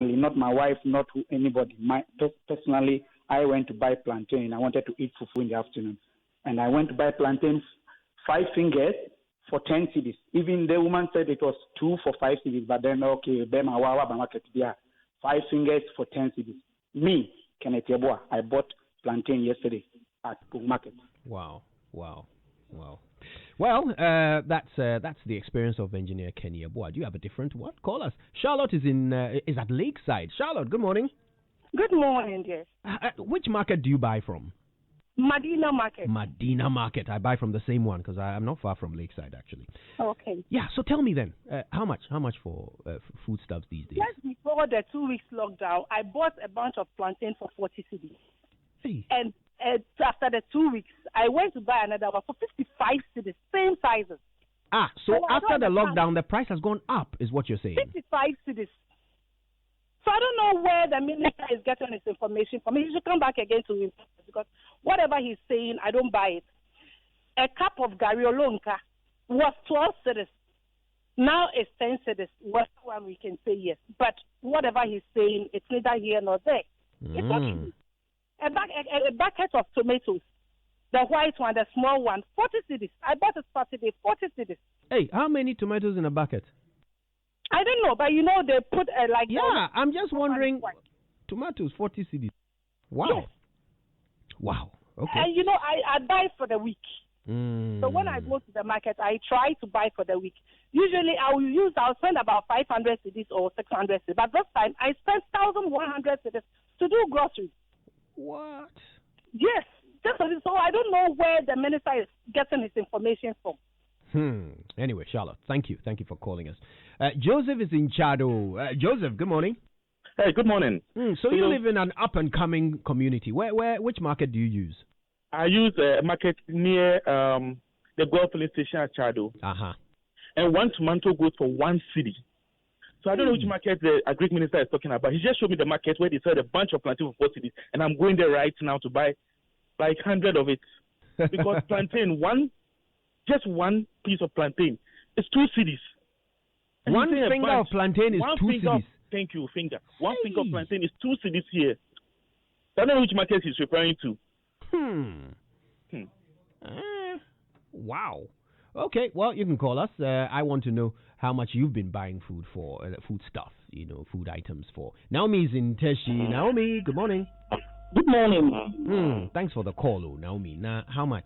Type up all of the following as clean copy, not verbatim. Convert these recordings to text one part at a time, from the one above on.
not my wife, not anybody. Personally, I went to buy plantain. I wanted to eat fufu in the afternoon. And I went to buy plantain, 5 fingers for 10 cedis. Even the woman said it was 2 for 5 cedis, but then, okay, market, 5 fingers for 10 cedis. Me, Kenneth Yeboah, I bought plantain yesterday at the market. Wow. Well, that's the experience of engineer Kenny Yeboah. Do you have a different one? Call us. Charlotte is at Lakeside. Charlotte, good morning. Good morning, dear. Which market do you buy from? Medina Market. Medina Market. I buy from the same one because I'm not far from Lakeside, actually. Okay. Yeah, so tell me then, how much for foodstuffs these days? Just before the 2 weeks lockdown, I bought a bunch of plantain for 40 cedis. Hey. And after the 2 weeks, I went to buy another one for 55 cedis, same sizes. So after the lockdown, the price has gone up, is what you're saying? 55 cedis. So I don't know where the minister is getting his information from. He should come back again to him because whatever he's saying, I don't buy it. A cup of Gary Olonka was 12 cedis. Now it's 10 cedis. What one we can say yes. But whatever he's saying, it's neither here nor there. It's not true. A bucket of tomatoes, the white one, the small one, 40 cedis. I bought it Saturday, 40 cedis. Hey, how many tomatoes in a bucket? I don't know, but they put like... Yeah, I'm just wondering. Tomatoes, 40 cedis. Wow. Yes. Wow. Okay. And I buy for the week. So when I go to the market, I try to buy for the week. Usually I'll spend about 500 cedis or 600 cedis. But this time I spent 1,100 cedis to do groceries. What? Yes. So I don't know where the minister is getting his information from. Anyway, Charlotte, thank you. Thank you for calling us. Joseph is in Chado. Joseph, good morning. Hey, good morning. So you live in an up-and-coming community. Which market do you use? I use a market near the Gulf Filling Station at Chado. Uh-huh. And one tomato goes for 1 cedi. So I don't know which market the Agri Minister is talking about. He just showed me the market where they sell a bunch of plantain for 4 cedis, and I'm going there right now to buy like 100 of it. Because plantain, just one piece of plantain is 2 cedis. And one finger of plantain is 2 cedis. Thank you, finger. One finger of plantain is 2 cedis here. I don't know which market he's referring to. Wow. Okay, well, you can call us. I want to know how much you've been buying food for, food stuff, food items for. Naomi is in Teshi. Naomi, good morning. Good morning. Thanks for the call, Naomi. Now, how much?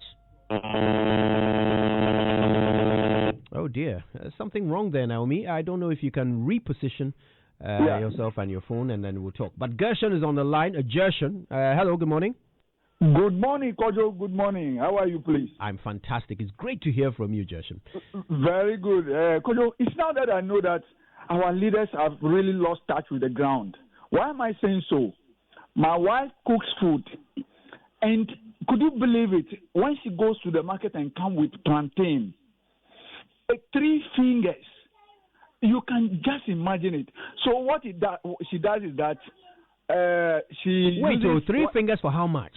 Oh, dear. Something wrong there, Naomi. I don't know if you can reposition yourself and your phone, and then we'll talk. But Gershon is on the line. Gershon, hello, good morning. Good morning, Kojo. Good morning. How are you, please? I'm fantastic. It's great to hear from you, Gershon. Very good. Kojo, it's now that I know that our leaders have really lost touch with the ground. Why am I saying so? My wife cooks food, and could you believe it? When she goes to the market and comes with plantain, 3 fingers, you can just imagine it. So what she does is that she... Wait, so 3 fingers for how much?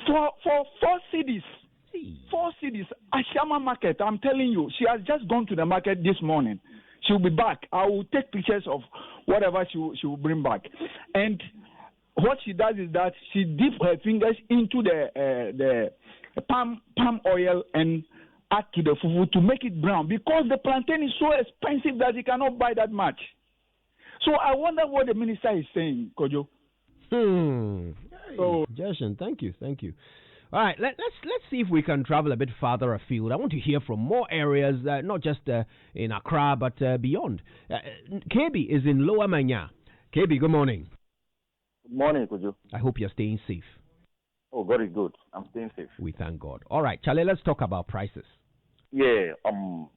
For 4 cedis. 4 cedis. Ashama Market, I'm telling you, she has just gone to the market this morning. She'll be back. I will take pictures of whatever she will bring back. And what she does is that she dips her fingers into the palm oil and add to the fufu to make it brown, because the plantain is so expensive that you cannot buy that much. So I wonder what the minister is saying, Kojo. So, Jason, thank you. All right, let's see if we can travel a bit farther afield. I want to hear from more areas, not just in Accra, but beyond. KB is in Lower Manya. KB, good morning. Good morning, Kojo. I hope you're staying safe. Oh, very good. I'm staying safe. We thank God. All right, Charlie, let's talk about prices. Yeah. I'm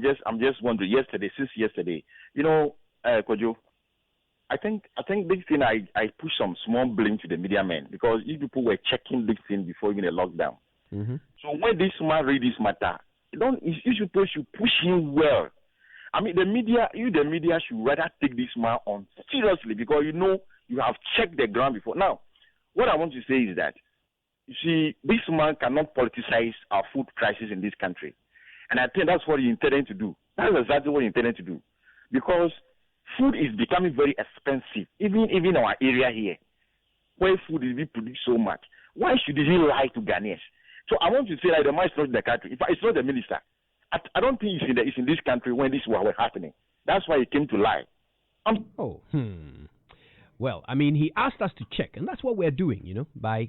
just wondering. Since yesterday, Kojo, I think this thing I push some small blame to the media men, because you people were checking this thing before even the lockdown. Mm-hmm. So when this man read this matter, you should push him well. I mean, the media should rather take this man on seriously, because you have checked the ground before. Now, what I want to say is that, you see, this man cannot politicize our food crisis in this country. And I think that's what he intended to do. That's exactly what he intended to do. Because food is becoming very expensive, even in our area here, where food is being produced so much. Why should he lie to Ghanaians? So I want to say that the man is not in the country. In fact, it's not the minister. I don't think it's in this country when this was happening. That's why he came to lie. Well, I mean, he asked us to check, and that's what we're doing, by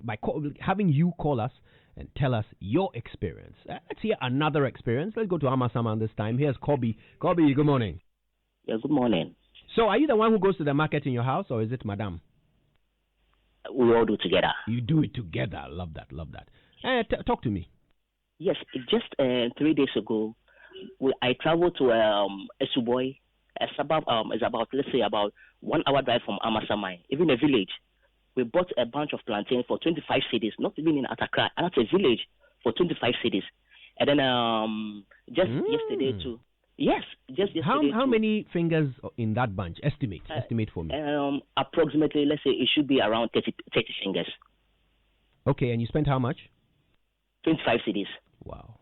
having you call us and tell us your experience. Let's hear another experience. Let's go to Amasaman this time. Here's Kobe. Kobe, good morning. Yeah, good morning. So are you the one who goes to the market in your house, or is it Madam? We all do together. You do it together. Love that. Talk to me. Yes, just 3 days ago, I traveled to Esuboy. It's about let's say about 1 hour drive from Amasamai, even a village. We bought a bunch of plantains for 25 cedis, not even in Atakra, and that's a village for 25 cedis. And then yesterday too. Yes, just yesterday. How many fingers in that bunch? Estimate for me. Approximately, let's say it should be around 30 fingers. Okay, and you spent how much? 25 cedis. Wow.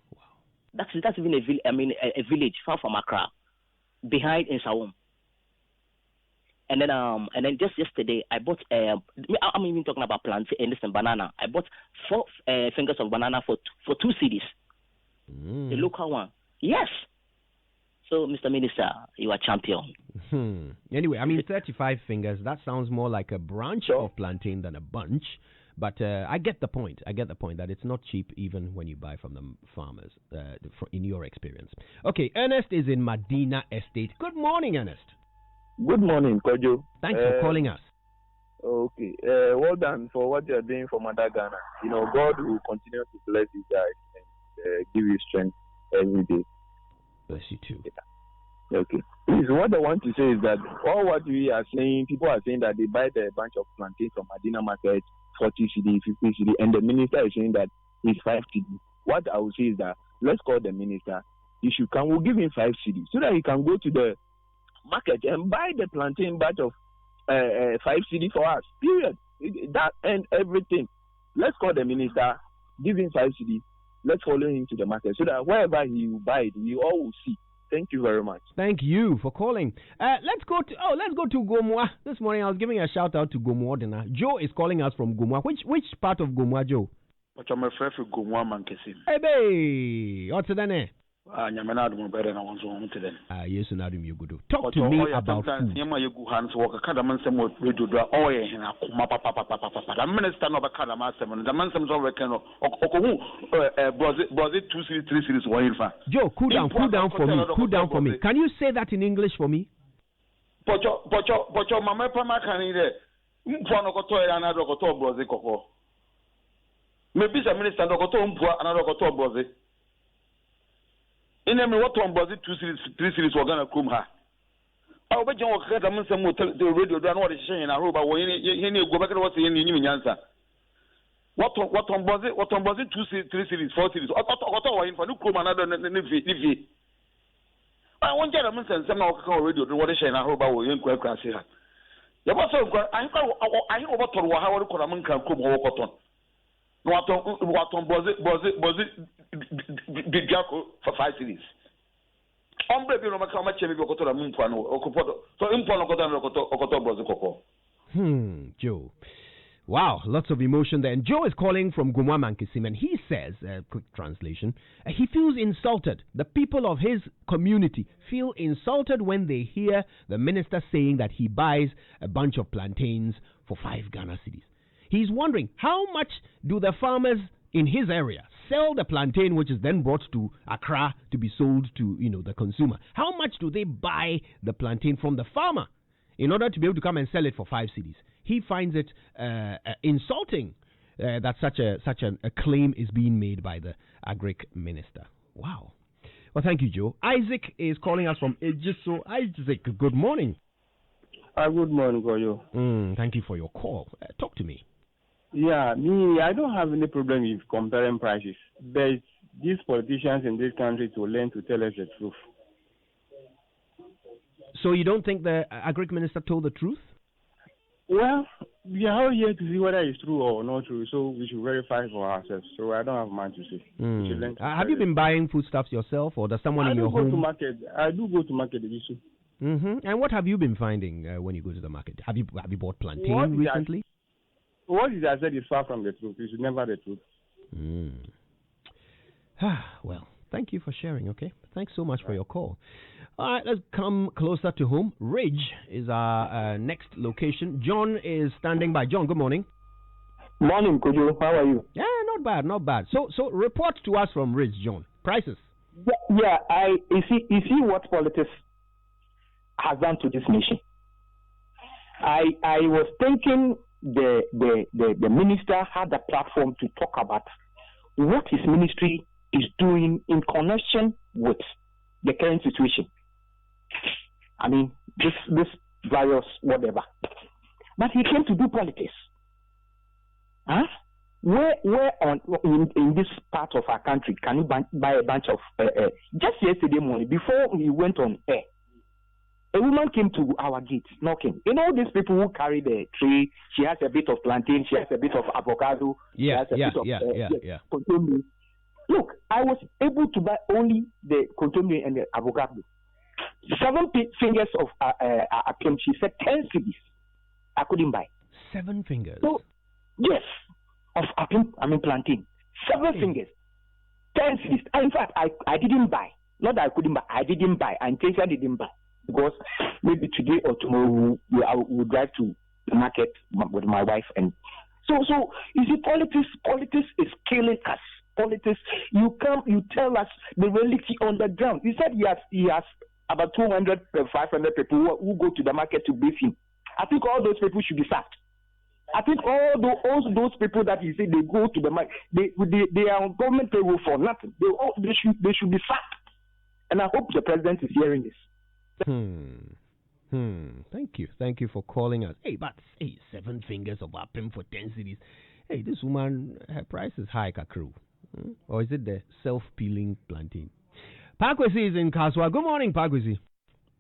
That's even a village far from Accra, behind in Sawum. And then just yesterday I bought I'm even talking about plantain and banana. I bought 4 fingers of banana for 2 cedis. The local one. Yes. So, Mr. Minister, you are champion. Anyway, 35 fingers, that sounds more like a branch of plantain than a bunch. But I get the point. That it's not cheap even when you buy from the farmers, in your experience. Okay, Ernest is in Medina Estate. Good morning, Ernest. Good morning, Kojo. Thanks for calling us. Okay. Well done for what you are doing for Mother Ghana. God will continue to bless you guys and give you strength every day. Bless you too. Yeah. Okay. Please, what I want to say is that all what we are saying, people are saying that they buy the bunch of plantains from Medina Market, 40 cedi, 50 cedi, and the minister is saying that it's 5 cedi. What I will say is that let's call the minister. He should come. We'll give him 5 cedi so that he can go to the market and buy the plantain batch of 5 cedi for us. Period. That and everything. Let's call the minister. Give him 5 cedi. Let's follow him to the market so that wherever he will buy it, we all will see. Thank you very much. Thank you for calling. Let's go to Gomwa. This morning I was giving a shout out to Gomwa. Joe is calling us from Gomwa. Which part of Gomwa, Joe? I'm a friend for Gomwa Mankesi. Hey, what's the name? Yes, you good. Talk to me about food. Joe, cool down for me. Can you say that in English for me? Maybe the minister another in them what one was 2 series, 3 series were gonna come her. I'll bet you will cut them some the radio done what is saying. I hope when you go back to what's in the answer. What one was it? What one was it? 2 series, 3 series, 4 series. What in for no come another if I want gentlemen and some radio do what is saying. I hope I will inquire. You must have got I over to how the Koraman can come over cotton. What was it big for 5 cities? Joe. Wow, lots of emotion there. And Joe is calling from Gumwa Mankisim, and he says, quick translation, he feels insulted. The people of his community feel insulted when they hear the minister saying that he buys a bunch of plantains for 5 Ghana cedis. He's wondering, how much do the farmers in his area sell the plantain, which is then brought to Accra to be sold to, the consumer? How much do they buy the plantain from the farmer in order to be able to come and sell it for 5 cedis? He finds it insulting that such a claim is being made by the agric minister. Wow. Well, thank you, Joe. Isaac is calling us from Ejiso. Isaac, good morning. Good morning, Goyo. Thank you for your call. Talk to me. Yeah, I don't have any problem with comparing prices, but these politicians in this country to learn to tell us the truth. So you don't think the agric minister told the truth? Well, we are all here to see whether it's true or not true, so we should verify for ourselves. So I don't have much to say. Have you been buying foodstuffs yourself, or does someone in your home? I do go to market. And what have you been finding when you go to the market? Have you bought plantain recently? What is I said is far from the truth. It's never the truth. Well, thank you for sharing, okay? Thanks so much for your call. All right, let's come closer to home. Ridge is our next location. John is standing by. John, good morning. Morning, Kojo. How are you? Yeah, not bad. So report to us from Ridge, John. Prices. Yeah, you see what politics has done to this nation. I was thinking the minister had a platform to talk about what his ministry is doing in connection with the current situation. I mean, this virus, whatever. But he came to do politics. Huh? Where in this part of our country can you buy a bunch of just yesterday morning before he went on air, a woman came to our gate knocking. You know these people who carry the tray. She has a bit of plantain. She has a bit of avocado. Yeah. Contomie. Look, I was able to buy only the contomie and the avocado. 7 fingers of apim. She said 10 cedis. I couldn't buy. 7 fingers. So yes, of apim. I mean plantain. 7 fingers. 10 cedis. In fact, I didn't buy. Not that I couldn't buy. I didn't buy. I intentionally didn't buy. Because maybe today or tomorrow we'll drive to the market with my wife, and so you see, politics is killing us. Politics, you tell us the reality on the ground. He said he has about 200, 500 people who go to the market to brief him. I think all those people should be sacked. I think all those people that he said they go to the market, they are on government payroll for nothing. They should be sacked. And I hope the president is hearing this. Thank you for calling us. Hey, but 7 fingers of apim for 10 cedis. Hey, this woman, her price is high, Kakru. Or is it the self-peeling plantain? Pakwesi is in Kaswa. Good morning, Pakwesi.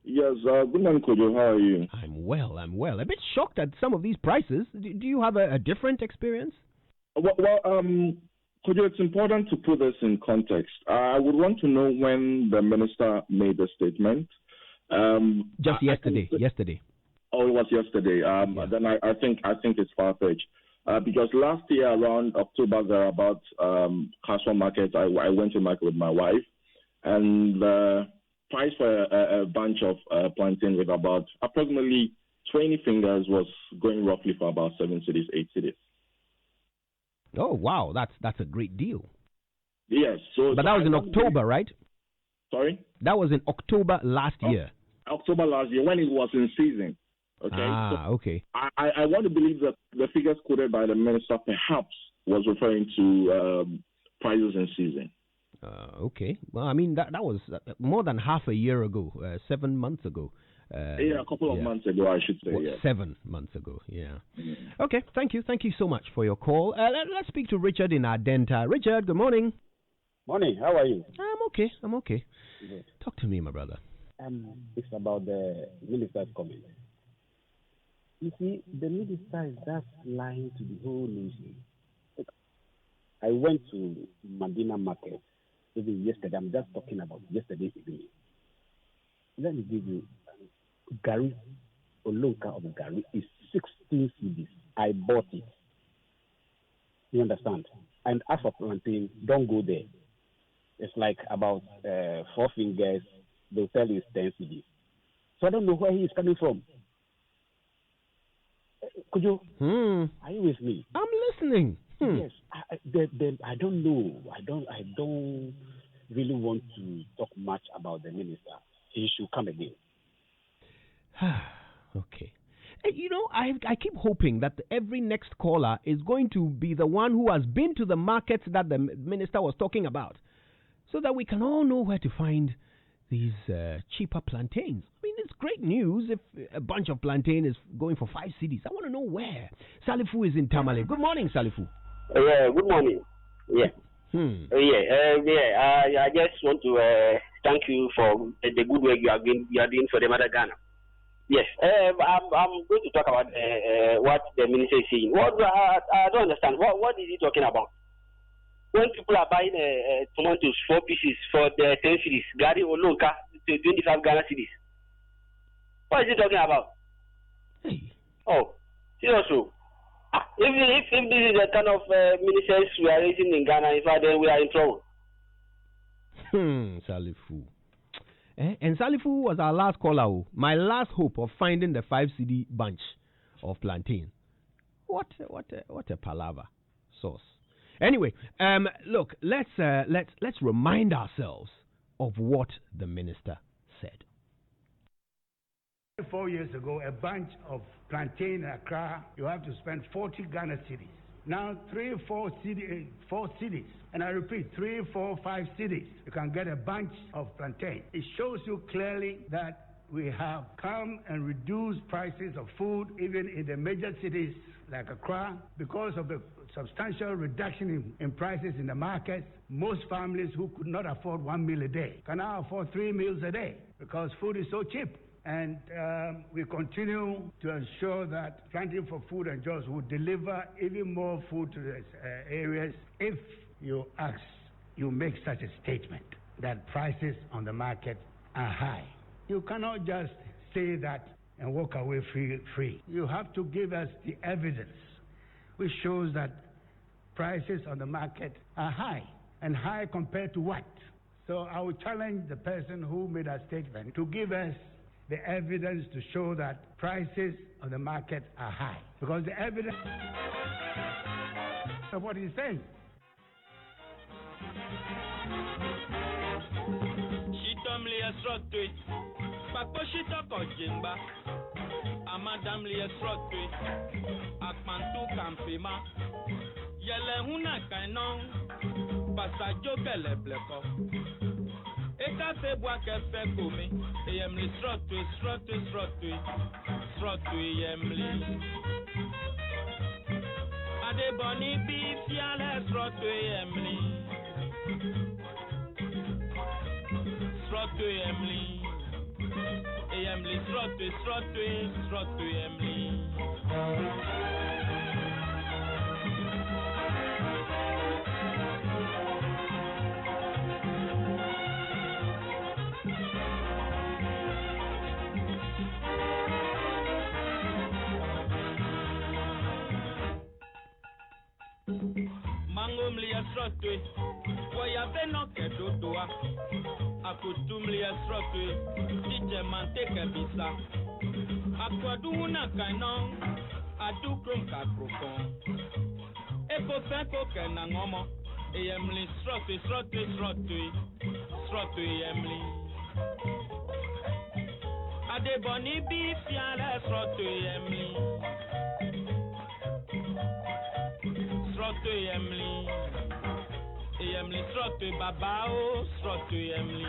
Yes, good morning, Kojo. How are you? I'm well. A bit shocked at some of these prices. Do you have a different experience? Well, Kojo, it's important to put this in context. I would want to know when the minister made the statement. Just yesterday. Oh, it was yesterday. Then I think it's far-fetched. Because last year around October, thereabout, Kaswa Market, I went to market with my wife, and the price for a bunch of plantain with about approximately 20 fingers was going roughly for about 7 cedis, 8 cedis. Oh wow, that's a great deal. Yes. But that was in October, right? Sorry? That was in October last year. October last year, when it was in season. Okay. Okay. I want to believe that the figures quoted by the minister perhaps was referring to prices in season. Okay. Well, I mean, that was more than half a year ago, 7 months ago. A couple of months ago, I should say. 7 months ago, yeah. Okay, thank you so much for your call. Let's speak to Richard in Ardenta. Richard, good morning. Morning, how are you? I'm okay. Good. Talk to me, my brother. It's about the minister's comment. You see, the minister is just lying to the whole nation. I went to Medina Market even yesterday. I'm just talking about yesterday evening. Let me give you Gary Olonka of Gary is 16 cedis. I bought it. You understand? And as for plantain, don't go there. It's like about 4 fingers. They'll tell you it's 10 cedis. So I don't know where he is coming from. Could you? Are you with me? I'm listening. Yes. I don't know. I don't really want to talk much about the minister. He should come again. Okay. You know, I keep hoping that every next caller is going to be the one who has been to the markets that the minister was talking about, so that we can all know where to find these cheaper plantains. I mean, it's great news if a bunch of plantain is going for 5 cedis. I want to know where. Salifu is in Tamale. Good morning, Salifu. Yeah, good morning. Yeah. I just want to thank you for the good work you are doing for the Mother Ghana. Yes, I'm going to talk about what the minister is saying. I don't understand. What is he talking about? When people are buying tomatoes 4 pieces for the 10 cedis, Gary Olonka to 25 Ghana cedis. What is he talking about? Hey. Oh, seriously. If this is the kind of ministers we are raising in Ghana, in fact, then we are in trouble. Salifu. And Salifu was our last caller. My last hope of finding the 5 CD bunch of plantain. What a palaver sauce. Anyway, look, let's remind ourselves of what the minister said. 4 years ago, a bunch of plantain in Accra, you have to spend 40 Ghana cedis. Now, 3 or 4 cities, and I repeat, 3, 4, 5 cities, you can get a bunch of plantain. It shows you clearly that we have come and reduced prices of food, even in the major cities like Accra, because of the substantial reduction in prices in the markets. Most families who could not afford 1 meal a day can now afford 3 meals a day because food is so cheap. And we continue to ensure that Planting for Food and Jobs will deliver even more food to these areas. If you make such a statement that prices on the market are high, you cannot just say that and walk away free. You have to give us the evidence which shows that prices on the market are high. And high compared to what? So I will challenge the person who made that statement to give us the evidence to show that prices on the market are high. Because the evidence of what he's saying. Eka se bua ke fe komi, yemli srotu yemli. Ade boni bi fiale srotu yemli. Srotu yemli. Yemli srotu yemli. Mangumli esrotwe, waya beno ke dodoa. Akutumli esrotwe, dije mante ke bisa. Akwadu na kainon, adu krum ka krokon. Eko fenko ke na ngomo, yemli srotwe yemli. Ade boni bi fiale srotwe yemli. Srotu yemli, srotu babao, srotu yemli.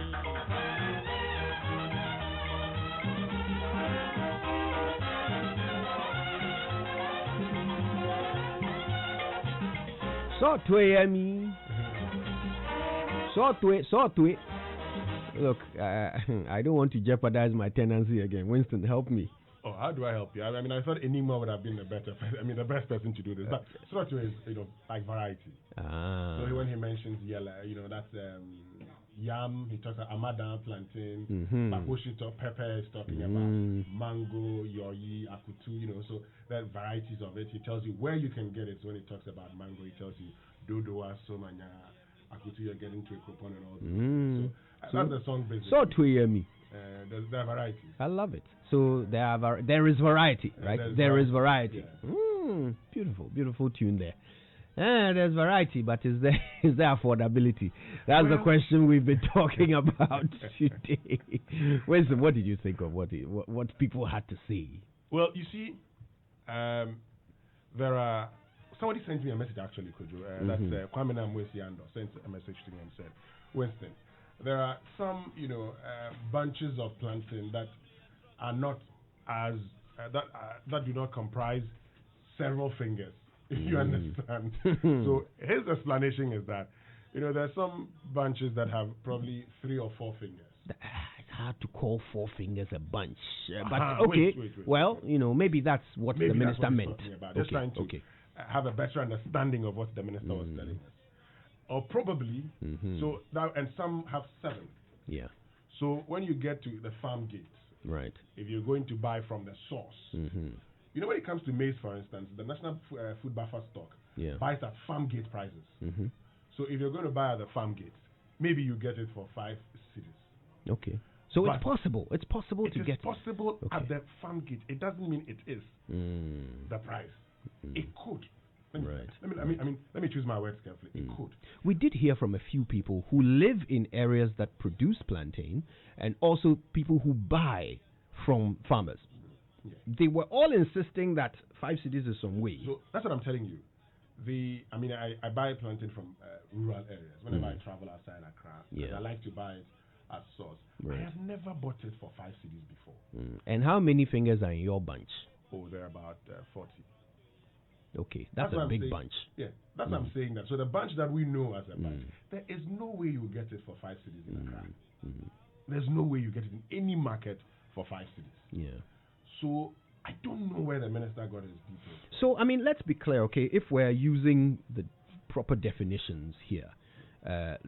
Srotu yemli. Srotu. Look, I don't want to jeopardize my tenancy again. Winston, help me. Oh, how do I help you? I mean, I thought Enigma would have been the best person to do this. But Srotu is, like variety. So when he mentions yellow, that's yam. He talks about Amadan, plantain. Bakoshi talk pepper is talking about mango, yoyi, akutu. So there are varieties of it. He tells you where you can get it. So when he talks about mango, he tells you dodoa, somanya, akutu. You're getting to a coupon and all that. So that's the song basically. Srotu yemi. There are varieties. I love it. So there is variety, right? There is variety. Yeah. Beautiful tune there. There's variety, but is there affordability? That's the question we've been talking about today. Winston, what did you think of what people had to say? Well, you see, there are. Somebody sent me a message actually, Kojo. That's Kwame Namwesi Ando sent a message to me and said, Winston, there are some, bunches of plantain that are not as that do not comprise several fingers. If you understand. So his explanation is that there are some bunches that have probably 3 or 4 fingers. It's hard to call 4 fingers a bunch, but okay. Wait. Well, maybe that's what the minister meant. Just trying to have a better understanding of what the minister was telling us. Or probably, so that, and some have 7. Yeah. So when you get to the farm gates, Right. If you're going to buy from the source. Mm-hmm. You know, when it comes to maize, for instance, the National Food Buffer Stock buys at farm gate prices. Mm-hmm. So if you're going to buy at the farm gate, maybe you get it for 5 cedis. Okay. So it's possible. It's possible to get it. It's possible at the farm gate. It doesn't mean it is the price. It could. Let me choose my words carefully. It could. We did hear from a few people who live in areas that produce plantain and also people who buy from farmers. Yeah. They were all insisting that 5 cedis is some way. So that's what I'm telling you. I buy plantain from rural areas whenever I travel outside Accra. Yeah. I like to buy it at source. Right. I have never bought it for 5 cedis before. And how many fingers are in your bunch? Oh, they're about 40. Okay, that's a big bunch. Yeah, that's what I'm saying. That so the bunch that we know as a bunch, there is no way you get it for 5 cedis in Accra. There's no way you get it in any market for 5 cedis. Yeah. So I don't know where the minister got his details. So let's be clear, okay? If we're using the proper definitions here,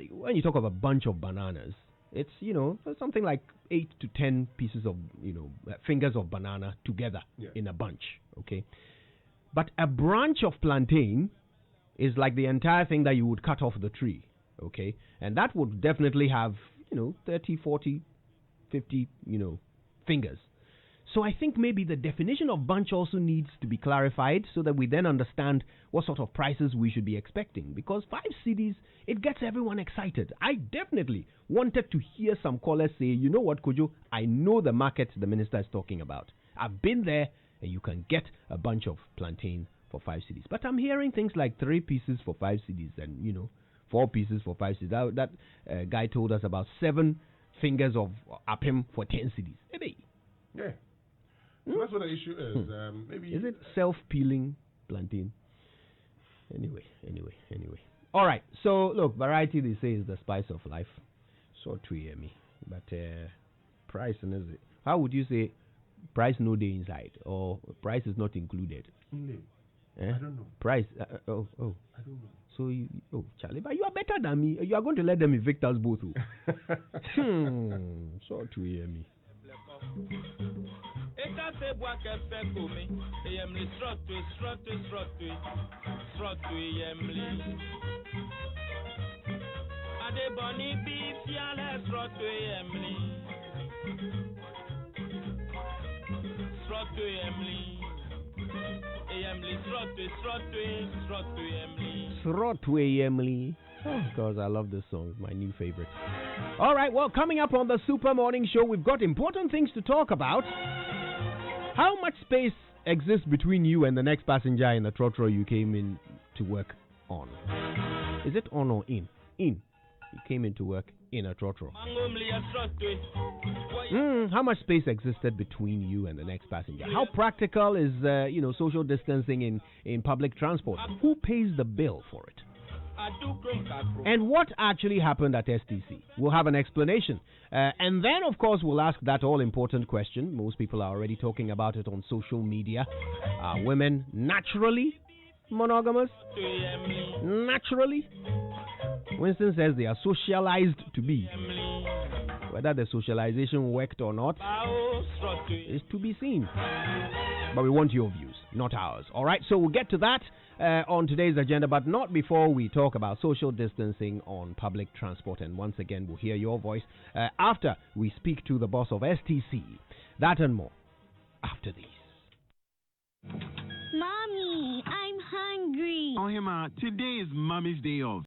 when you talk of a bunch of bananas, it's something like 8 to 10 pieces of fingers of banana together in a bunch, okay? But a branch of plantain is like the entire thing that you would cut off the tree, okay? And that would definitely have 30, 40, 50 fingers. So I think maybe the definition of bunch also needs to be clarified so that we then understand what sort of prices we should be expecting. Because 5 cedis, it gets everyone excited. I definitely wanted to hear some callers say, you know what, Kojo, I know the market the minister is talking about. I've been there, and you can get a bunch of plantain for 5 cedis. But I'm hearing things like 3 pieces for 5 cedis and, 4 pieces for 5 cedis. That guy told us about 7 fingers of apim for 10 cedis. Maybe. Yeah. So that's what the issue is. Maybe is it self-peeling plantain? Anyway. All right. So look, variety they say is the spice of life. So to hear me, but price is it? How would you say price no day inside or price is not included? I don't know. Price. I don't know. So Charlie, but you are better than me. You are going to let them evict us both. So to hear me. Oh, because I love this song. It's my new favorite. All right, well, coming up on the Super Morning Show, we've got important things to talk about. How much space exists between you and the next passenger in the trotro you came in to work on? Is it on or in? In. You came into work in a trotro. How much space existed between you and the next passenger? How practical is, social distancing in public transport? Who pays the bill for it? And what actually happened at STC? We'll have an explanation. And then, of course, we'll ask that all-important question. Most people are already talking about it on social media. Are women naturally monogamous? Naturally? Winston says they are socialized to be. Whether the socialization worked or not is to be seen. But we want your views, not ours. All right, so we'll get to that on today's agenda, but not before we talk about social distancing on public transport. And once again, we'll hear your voice after we speak to the boss of STC. That and more after these. Mommy, I'm hungry. Oh, Hema, today is Mommy's day off.